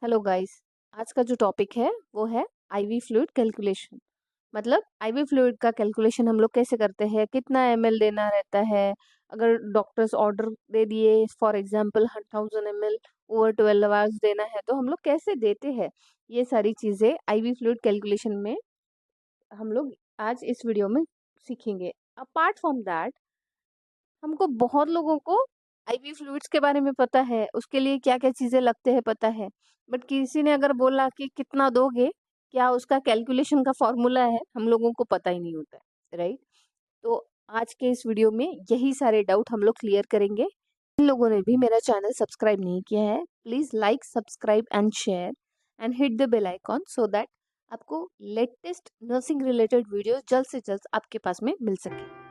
Hello guys. आज का जो टॉपिक है वो है आईवी फ्लूइड कैलकुलेशन। मतलब आईवी फ्लूइड का कैलकुलेशन हम लोग कैसे करते हैं, कितना एमएल देना रहता है। अगर डॉक्टर्स ऑर्डर दे दिए for example 1000 ml over 12 hours देना है तो हम लोग कैसे देते हैं। ये सारी चीज़ें आईवी फ्लूइड कैलकुलेशन में हम लोग आज इस वीडियो में सीखेंगे। अपार्ट फ्रॉम दैट हमको बहुत लोगों को आईवी फ्लूइड्स के बारे में पता है, उसके लिए क्या क्या चीजें लगते हैं पता है। बट किसी ने अगर बोला कि कितना दोगे, क्या उसका कैलकुलेशन का फॉर्मूला है, हम लोगों को पता ही नहीं होता है, राइट। तो आज के इस वीडियो में यही सारे डाउट हम लोग क्लियर करेंगे। जिन लोगों ने भी मेरा चैनल सब्सक्राइब नहीं किया है, please like subscribe and share and hit the bell icon so that आपको लेटेस्ट नर्सिंग रिलेटेड वीडियो जल्द से जल्द आपके पास में मिल सके।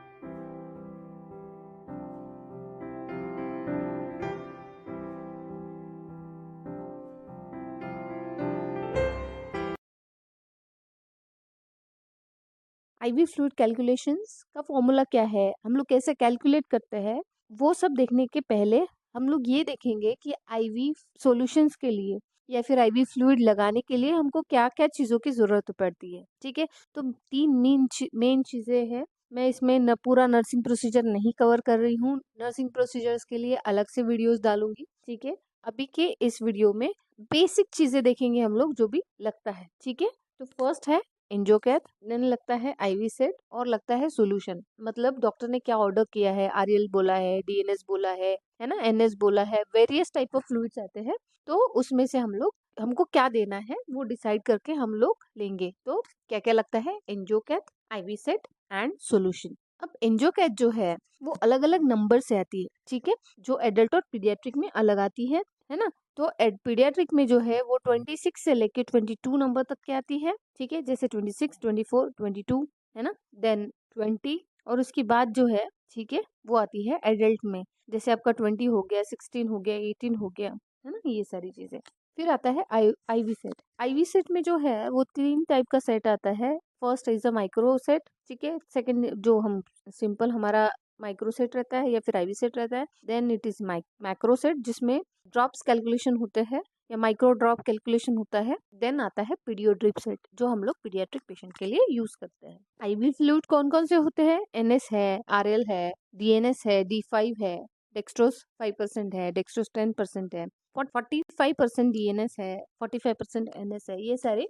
आईवी फ्लूइड कैलकुलेशंस का फॉर्मूला क्या है, हम लोग कैसे कैलकुलेट करते हैं, वो सब देखने के पहले हम लोग ये देखेंगे कि आईवी सॉल्यूशंस के लिए या फिर आईवी फ्लूइड लगाने के लिए हमको क्या क्या चीज़ों की ज़रूरत पड़ती है। ठीक है, तो तीन मेन चीज़ें हैं। मैं इसमें न पूरा नर्सिंग प्रोसीजर नहीं कवर कर रही हूँ, नर्सिंग प्रोसीजर्स के लिए अलग से वीडियोस डालूंगी। ठीक है, अभी के इस वीडियो में बेसिक चीज़ें देखेंगे हम लोग जो भी लगता है। ठीक है, तो फर्स्ट है एंजियोकैथ, देन लगता है आईवी सेट और लगता है सॉल्यूशन। मतलब डॉक्टर ने क्या ऑर्डर किया है, आरएल बोला है, डीएनएस बोला है ना, एनएस बोला है, वेरियस टाइप ऑफ फ्लूइड्स आते हैं। तो उसमें से हम लोग हमको क्या देना है वो डिसाइड करके हम लोग लेंगे। तो क्या क्या लगता है, एंजियोकैथ, आईवी सेट एंड सॉल्यूशन। अब एंजियोकैथ जो है वो अलग अलग नंबर से आती है। ठीक है, जो एडल्ट और पीडियाट्रिक में अलग आती है ना। तो पीडियाट्रिक में जो है वो 26 से लेके 22 नंबर तक की आती है। ठीक है, जैसे 26, 24, 22 है ना, देन 20 और उसके बाद जो है, ठीक है, वो आती है एडल्ट में। जैसे आपका 20 हो गया, 16 हो गया, 18 हो गया, है ना, ये सारी चीजें। फिर आता है आईवी सेट। आईवी सेट में जो है वो 3 टाइप का सेट आता है। First is a micro set. ठीक है, सेकंड जो हम सिंपल हमारा माइक्रो सेट रहता है या फिर आईवी सेट रहता है। Then it is macro set जिसमें ड्रॉप्स कैलकुलेशन होते हैं या माइक्रो ड्रॉप कैलकुलेशन होता है। देन आता है पीडियो ड्रिप सेट जो हम लोग पीडियाट्रिक पेशेंट के लिए यूज करते हैं। आईवी फ्लूइड कौन कौन से होते हैं, एनएस है, आरएल है, डीएनएस है, डी5 है, डेक्सट्रोस 5% है, डेक्सट्रोस 10% है, 45% डीएनएस है, 45% एनएस है। ये सारे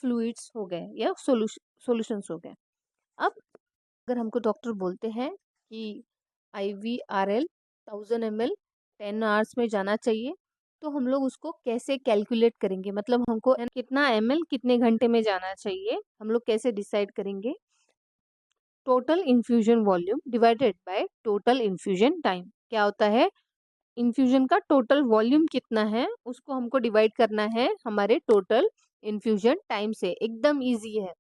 फ्लूइड्स हो गए या सोल्यूशंस हो गए। अब अगर हमको डॉक्टर बोलते हैं कि IVRL 1000 ml 10 आवर्स में जाना चाहिए, तो हम लोग उसको कैसे कैलकुलेट करेंगे, मतलब हमको कितना ml कितने घंटे में जाना चाहिए, हम लोग कैसे डिसाइड करेंगे। Total infusion volume divided by total infusion time. क्या होता है, इन्फ्यूजन का टोटल वॉल्यूम कितना है उसको हमको डिवाइड करना है हमारे टोटल इन्फ्यूजन टाइम से। एकदम इजी है।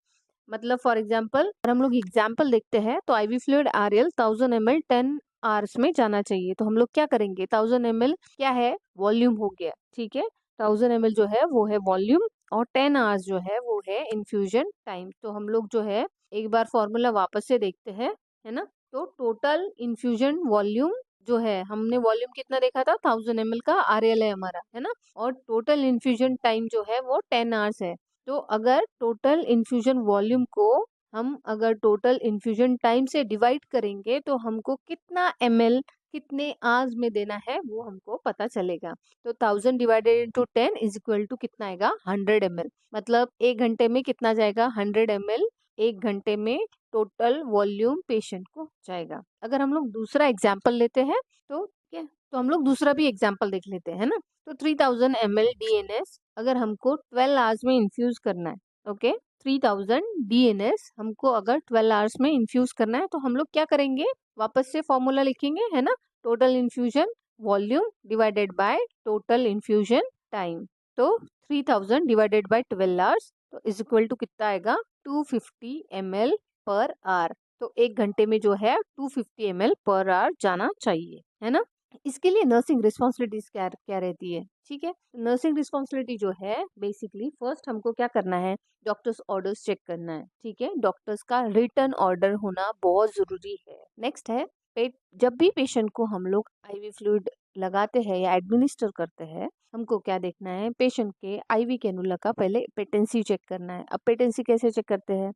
मतलब फॉर एग्जाम्पल अगर हम लोग एग्जाम्पल देखते हैं तो IV fluid RL 1000 ml 10 hours में जाना चाहिए। तो हम लोग क्या करेंगे, 1000 ml क्या है, वॉल्यूम हो गया। ठीक है, 1000 ml जो है वो है वॉल्यूम और 10 आवर्स जो है वो है इन्फ्यूजन टाइम। तो हम लोग जो है एक बार फॉर्मूला वापस से देखते हैं, है ना। तो टोटल इन्फ्यूजन वॉल्यूम जो है, हमने वॉल्यूम कितना देखा था, 1000 ml का आरएल है हमारा, है ना, और टोटल इन्फ्यूजन टाइम जो है वो 10 आवर्स है। तो अगर टोटल इन्फ्यूजन वॉल्यूम को हम अगर टोटल इन्फ्यूजन टाइम से डिवाइड करेंगे तो हमको कितना ml कितने आवर्स में देना है वो हमको पता चलेगा। तो 1000 divided into 10 is equal to कितना आएगा, 100 ml। मतलब 1 घंटे में कितना जाएगा, 100 ml 1 घंटे में टोटल वॉल्यूम पेशेंट को जाएगा। अगर हम लोग दूसरा एग्जाम्पल लेते हैं तो क्या, तो हम लोग दूसरा भी एग्जाम्पल देख लेते हैं ना। तो 3000 ml डीएनएस अगर हमको 12 आवर्स में इन्फ्यूज करना है, ओके, 3000 डीएनएस हमको अगर 12 आवर्स में इन्फ्यूज करना है तो हम लोग क्या करेंगे, वापस से फॉर्मूला लिखेंगे, है ना। Total infusion volume divided by total infusion time. तो 3000 डिवाइडेड बाय 12 आवर्स तो इज इक्वल टू कितना आएगा, 250 ml पर आवर। तो 1 घंटे में जो है 250 ml पर आवर जाना चाहिए, है ना। इसके लिए नर्सिंग रिस्पॉन्सिबिलिटीज क्या क्या रहती है। ठीक है, नर्सिंग रिस्पॉन्सिबिलिटी जो है बेसिकली फर्स्ट हमको क्या करना है, डॉक्टर्स ऑर्डर्स चेक करना है। ठीक है, डॉक्टर्स का रिटर्न ऑर्डर होना बहुत जरूरी है। नेक्स्ट है पेट, जब भी पेशेंट को हम लोग आईवी फ्लूइड लगाते हैं या एडमिनिस्टर करते हैं, हमको क्या देखना है, पेशेंट के आईवी कैनुला का पहले पेटेंसी चेक करना है। अब पेटेंसी कैसे चेक करते हैं,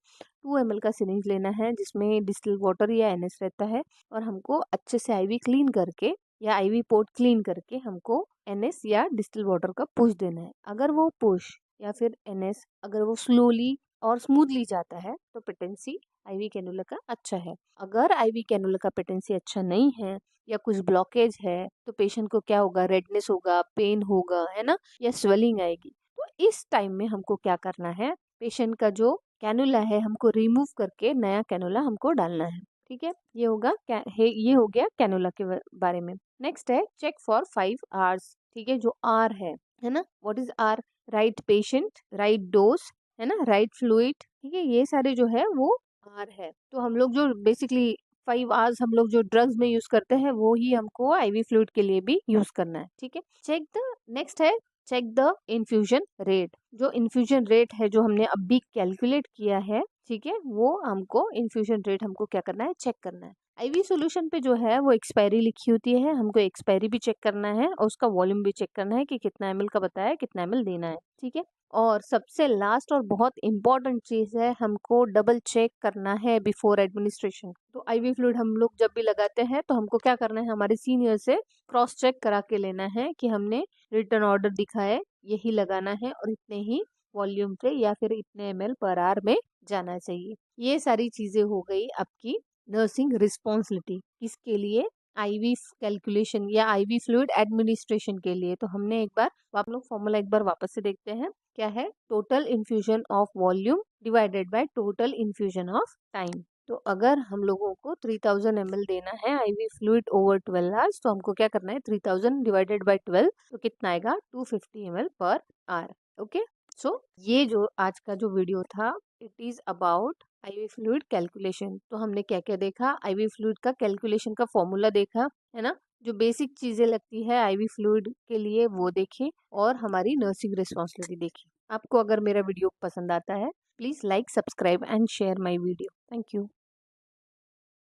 2 ml का सिरिंज लेना है जिसमें डिस्टिल वाटर या NS रहता है, और हमको अच्छे से आईवी क्लीन करके या आईवी पोर्ट क्लीन करके हमको NS या डिस्टिल वाटर का पुश देना है। अगर वो पुश या फिर NS अगर वो स्लोली और स्मूथली जाता है तो पेटेंसी आईवी कैनुला का अच्छा है। अगर आईवी कैनुला का पेटेंसी अच्छा नहीं है या कुछ ब्लॉकेज है तो पेशेंट को क्या होगा, रेडनेस होगा, पेन होगा, है ना, या स्वेलिंग आएगी। तो इस टाइम में हमको क्या करना है, पेशेंट का जो कैनुला है हमको रिमूव करके नया कैनुला हमको डालना है। ठीक है, ये हो गया कैनुला के बारे में। नेक्स्ट है चेक फॉर 5 आवर्स। ठीक है, जो आर है ना, what is R, right patient, right dose, है ना, राइट फ्लूइड। ठीक है, ये सारे जो है वो आर है। तो हम लोग जो बेसिकली 5 आवर्स हम लोग जो ड्रग्स में यूज करते हैं वो ही हमको आईवी फ्लूइड के लिए भी यूज करना है। ठीक है, चेक द नेक्स्ट है चेक द इन्फ्यूजन रेट। जो इन्फ्यूजन रेट है जो हमने अभी कैलकुलेट किया है, ठीक है, वो हमको इन्फ्यूजन रेट हमको क्या करना है, चेक करना है। आईवी सॉल्यूशन पे जो है वो एक्सपायरी लिखी होती है, हमको एक्सपायरी भी चेक करना है और उसका वॉल्यूम भी चेक करना है कि कितना ml का बताया है, कितना ml देना है। ठीक है, और सबसे लास्ट और बहुत इंपॉर्टेंट चीज है, हमको डबल चेक करना है बिफोर एडमिनिस्ट्रेशन। तो आईवी फ्लूइड हम लोग जब भी लगाते हैं तो हमको क्या करना है, हमारे सीनियर से क्रॉस चेक करा के लेना है कि हमने रिटर्न ऑर्डर दिखा है यही लगाना है और इतने ही वॉल्यूम पे या फिर इतने ml पर आवर में जाना चाहिए। ये सारी चीजें हो गई आपकी नर्सिंग रिस्पॉन्सिबिलिटी, किसके लिए, आईवी कैलकुलेशन या आईवी फ्लूइड एडमिनिस्ट्रेशन के लिए। तो हमने एक बार आप लोग फॉर्मूला एक बार वापस से देखते हैं, क्या है, total infusion of volume divided by total infusion of time. तो अगर हम लोगों को 3000 ml देना है आईवी फ्लूइड ओवर 12 आवर्स तो हमको क्या करना है, 3000 डिवाइडेड बाय 12 तो कितना आएगा, 250 ml पर आवर। ओके, सो ये जो आज का जो वीडियो था it is about IV fluid calculation. तो हमने क्या क्या देखा, आईवी फ्लूइड का कैलकुलेशन का फॉर्मूला देखा, है ना, जो बेसिक चीजें लगती है आईवी फ्लूइड के लिए वो देखें, और हमारी नर्सिंग रिस्पॉन्सिबिलिटी देखी। आपको अगर मेरा वीडियो पसंद आता है please like, subscribe and share my video. Thank you.